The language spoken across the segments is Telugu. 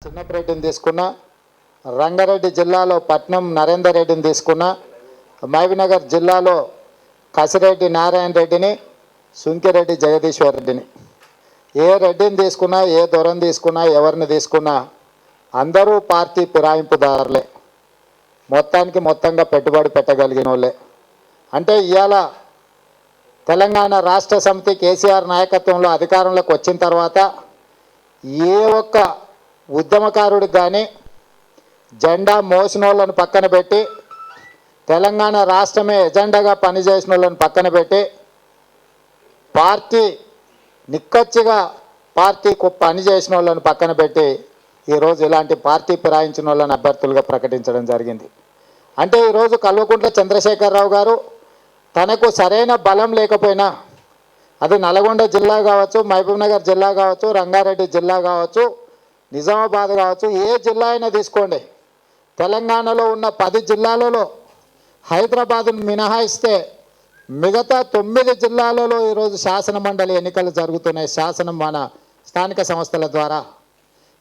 చిన్నపరెడ్డిని తీసుకున్నా, రంగారెడ్డి జిల్లాలో పట్నం నరేందర్ రెడ్డిని తీసుకున్నా, మహబూబ్నగర్ జిల్లాలో కసిరెడ్డి నారాయణ రెడ్డిని, సుంకిరెడ్డి జగదీశ్వర్ రెడ్డిని, ఏ రెడ్డిని తీసుకున్నా, ఏ దొరని తీసుకున్నా, ఎవరిని తీసుకున్నా అందరూ పార్టీ ఫిరాయింపుదారులే. మొత్తంగా పెట్టుబడి పెట్టగలిగిన వాళ్ళే. అంటే ఇవాళ తెలంగాణ రాష్ట్ర సమితి కేసీఆర్ నాయకత్వంలో అధికారంలోకి వచ్చిన తర్వాత ఏ ఒక్క ఉద్యమకారుడికి కానీ జెండా మోసిన వాళ్ళని పక్కన పెట్టి, తెలంగాణ రాష్ట్రమే ఎజెండాగా పనిచేసిన వాళ్ళని పక్కన పెట్టి, పార్టీ నిక్కచ్చిగా పార్టీకి పనిచేసిన వాళ్ళని పక్కన పెట్టి ఈరోజు ఇలాంటి పార్టీ ఫిరాయించిన వాళ్ళని అభ్యర్థులుగా ప్రకటించడం జరిగింది. అంటే ఈరోజు కల్వకుంట్ల చంద్రశేఖరరావు గారు తనకు సరైన బలం లేకపోయినా, అది నల్గొండ జిల్లా కావచ్చు, మహబూబ్నగర్ జిల్లా కావచ్చు, రంగారెడ్డి జిల్లా కావచ్చు, నిజామాబాద్ కావచ్చు, ఏ జిల్లా అయినా తీసుకోండి, తెలంగాణలో ఉన్న 10 జిల్లాలలో హైదరాబాద్ను మినహాయిస్తే మిగతా 9 జిల్లాలలో ఈరోజు శాసనమండలి ఎన్నికలు జరుగుతున్నాయి. మన స్థానిక సంస్థల ద్వారా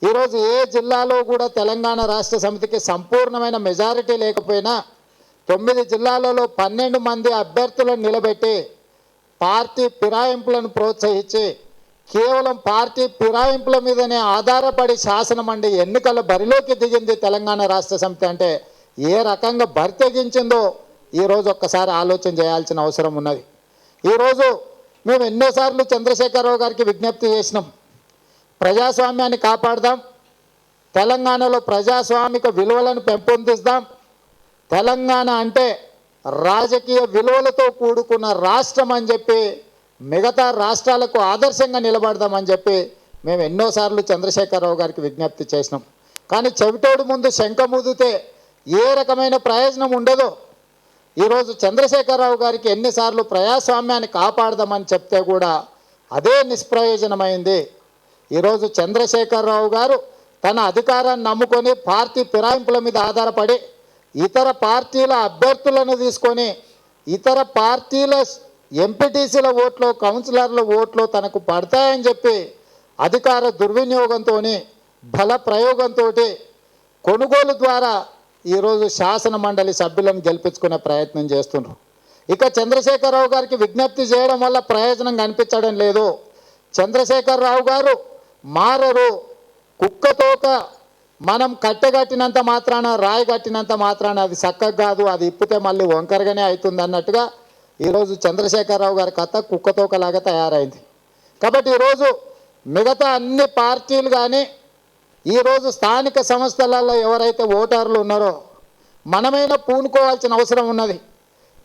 ఈరోజు ఏ జిల్లాలో కూడా తెలంగాణ రాష్ట్ర సమితికి సంపూర్ణమైన మెజారిటీ లేకపోయినా 9 జిల్లాలలో 12 మంది అభ్యర్థులను నిలబెట్టి పార్టీ ఫిరాయింపులను ప్రోత్సహించి కేవలం పార్టీ ఫిరాయింపుల మీదనే ఆధారపడి శాసనమండలి ఎన్నికల బరిలోకి దిగింది తెలంగాణ రాష్ట్ర సమితి. అంటే ఏ రకంగా బరి తెగించిందో ఈరోజు ఒక్కసారి ఆలోచన చేయాల్సిన అవసరం ఉన్నది. ఈరోజు మేము ఎన్నోసార్లు చంద్రశేఖరరావు గారికి విజ్ఞప్తి చేసినాం, ప్రజాస్వామ్యాన్ని కాపాడదాం, తెలంగాణలో ప్రజాస్వామిక విలువలను పెంపొందిద్దాం, తెలంగాణ అంటే రాజకీయ విలువలతో కూడుకున్న రాష్ట్రం అని చెప్పి మిగతా రాష్ట్రాలకు ఆదర్శంగా నిలబడదామని చెప్పి మేము ఎన్నోసార్లు చంద్రశేఖరరావు గారికి విజ్ఞప్తి చేసినాం. కానీ చెవిటోడు ముందు శంఖ ముదితే ఏ రకమైన ప్రయోజనం ఉండదో. ఈరోజు చంద్రశేఖరరావు గారికి ఎన్నిసార్లు ప్రజాస్వామ్యాన్ని కాపాడదామని చెప్తే కూడా అదే నిష్ప్రయోజనమైంది. ఈరోజు చంద్రశేఖరరావు గారు తన అధికారాన్ని నమ్ముకొని పార్టీ ఫిరాయింపుల మీద ఆధారపడి ఇతర పార్టీల అభ్యర్థులను తీసుకొని ఇతర పార్టీల ఎంపీటీసీల ఓట్లు, కౌన్సిలర్ల ఓట్లు తనకు పడతాయని చెప్పి అధికార దుర్వినియోగంతో, బల ప్రయోగంతో, కొనుగోలు ద్వారా ఈరోజు శాసన మండలి సభ్యులను గెలిపించుకునే ప్రయత్నం చేస్తున్నారు. ఇక చంద్రశేఖరరావు గారికి విజ్ఞప్తి చేయడం వల్ల ప్రయోజనం కనిపించడం లేదు. చంద్రశేఖరరావు గారు మారరు. కుక్కతోక మనం కట్టెగట్టినంత మాత్రాన, రాయి కట్టినంత మాత్రాన అది చక్కగా కాదు, అది ఇప్పితే మళ్ళీ వంకరగానే అవుతుంది అన్నట్టుగా ఈరోజు చంద్రశేఖరరావు గారి కథ కుక్కతోకలాగా తయారైంది. కాబట్టి ఈరోజు మిగతా అన్ని పార్టీలు కానీ ఈరోజు స్థానిక సంస్థలలో ఎవరైతే ఓటర్లు ఉన్నారో మనమైనా పూనుకోవాల్సిన అవసరం ఉన్నది.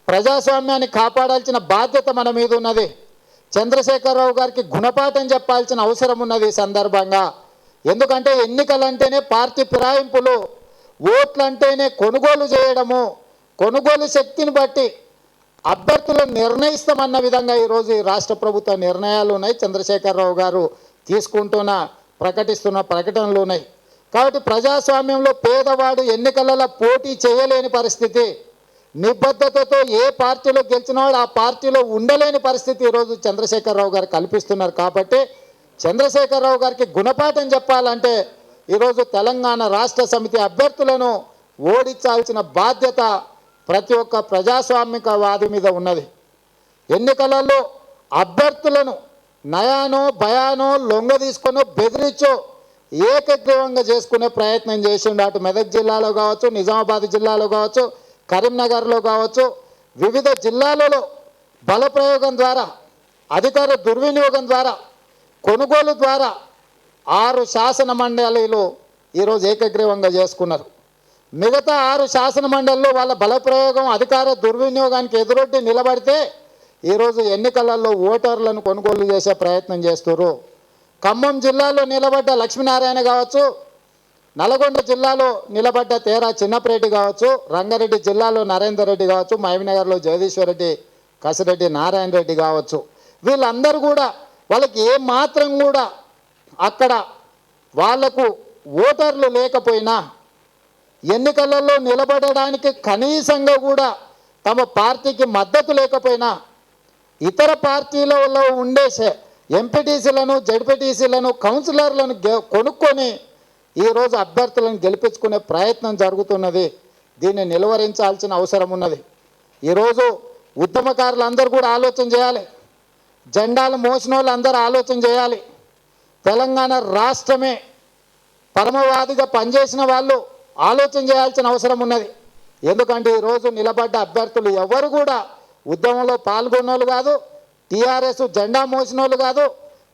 ప్రజాస్వామ్యాన్ని కాపాడాల్సిన బాధ్యత మన మీద ఉన్నది. చంద్రశేఖరరావు గారికి గుణపాఠం చెప్పాల్సిన అవసరం ఉన్నది ఈ సందర్భంగా. ఎందుకంటే ఎన్నికలంటేనే పార్టీ ఫిరాయింపులు, ఓట్లంటేనే కొనుగోలు చేయడము, కొనుగోలు శక్తిని బట్టి అభ్యర్థులను నిర్ణయిస్తామన్న విధంగా ఈరోజు ఈ రాష్ట్ర ప్రభుత్వ నిర్ణయాలు ఉన్నాయి. చంద్రశేఖరరావు గారు ప్రకటిస్తున్న ప్రకటనలు ఉన్నాయి. కాబట్టి ప్రజాస్వామ్యంలో పేదవాడు ఎన్నికలలో పోటీ చేయలేని పరిస్థితి, నిబద్ధతతో ఏ పార్టీలో గెలిచినవాడు ఆ పార్టీలో ఉండలేని పరిస్థితి ఈరోజు చంద్రశేఖరరావు గారు కల్పిస్తున్నారు. కాబట్టి చంద్రశేఖరరావు గారికి గుణపాఠం చెప్పాలంటే ఈరోజు తెలంగాణ రాష్ట్ర సమితి అభ్యర్థులను ఓడించాల్సిన బాధ్యత ప్రతి ఒక్క ప్రజాస్వామికవాది మీద ఉన్నది. ఎన్నికలలో అభ్యర్థులను నయానో భయానో లొంగ తీసుకొనో బెదిరించో ఏకగ్రీవంగా చేసుకునే ప్రయత్నం చేసిండు. అటు మెదక్ జిల్లాలో కావచ్చు, నిజామాబాద్ జిల్లాలో కావచ్చు, కరీంనగర్లో కావచ్చు, వివిధ జిల్లాలలో బలప్రయోగం ద్వారా, అధికార దుర్వినియోగం ద్వారా, కొనుగోలు ద్వారా 6 శాసన మండలిలో ఈరోజు ఏకగ్రీవంగా చేసుకున్నారు. మిగతా 6 శాసన మండలిలో వాళ్ళ బలప్రయోగం, అధికార దుర్వినియోగానికి ఎదురొడ్డి నిలబడితే ఈరోజు ఎన్నికలలో ఓటర్లను కొనుగోలు చేసే ప్రయత్నం చేస్తున్నారు. ఖమ్మం జిల్లాలో నిలబడ్డ లక్ష్మీనారాయణ కావచ్చు, నల్గొండ జిల్లాలో నిలబడ్డ తేరా చిన్నపరెడ్డి కావచ్చు, రంగారెడ్డి జిల్లాలో నరేందర్ రెడ్డి కావచ్చు, మహబూబ్నగర్లో జగదీశ్వర్ రెడ్డి, కసిరెడ్డి నారాయణ రెడ్డి కావచ్చు, వీళ్ళందరూ కూడా వాళ్ళకి ఏమాత్రం కూడా అక్కడ వాళ్లకు ఓటర్లు లేకపోయినా ఎన్నికలలో నిలబడడానికి కనీసంగా కూడా తమ పార్టీకి మద్దతు లేకపోయినా ఇతర పార్టీలలో ఉండే ఎంపీటీసీలను, జడ్పీటీసీలను, కౌన్సిలర్లను కొనుక్కొని ఈరోజు అభ్యర్థులను గెలిపించుకునే ప్రయత్నం జరుగుతున్నది. దీన్ని నిలువరించాల్సిన అవసరం ఉన్నది. ఈరోజు ఉద్యమకారులు కూడా ఆలోచన చేయాలి. జెండాలు మోసిన వాళ్ళు అందరూ ఆలోచన చేయాలి. తెలంగాణ రాష్ట్రమే పరమవాదిగా పనిచేసిన వాళ్ళు ఆలోచన చేయాల్సిన అవసరం ఉన్నది. ఎందుకంటే ఈరోజు నిలబడ్డ అభ్యర్థులు ఎవరు కూడా ఉద్యమంలో పాల్గొన్నోళ్ళు కాదు, టీఆర్ఎస్ జెండా మోసినోళ్ళు కాదు,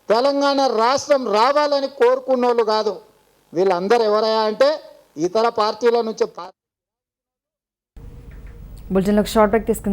తెలంగాణ రాష్ట్రం రావాలని కోరుకున్నోళ్ళు కాదు. వీళ్ళందరూ ఎవరయ్యా అంటే ఇతర పార్టీల నుంచి బులెటిన్లో షార్ట్ బ్రేక్ తీసుకుందాం.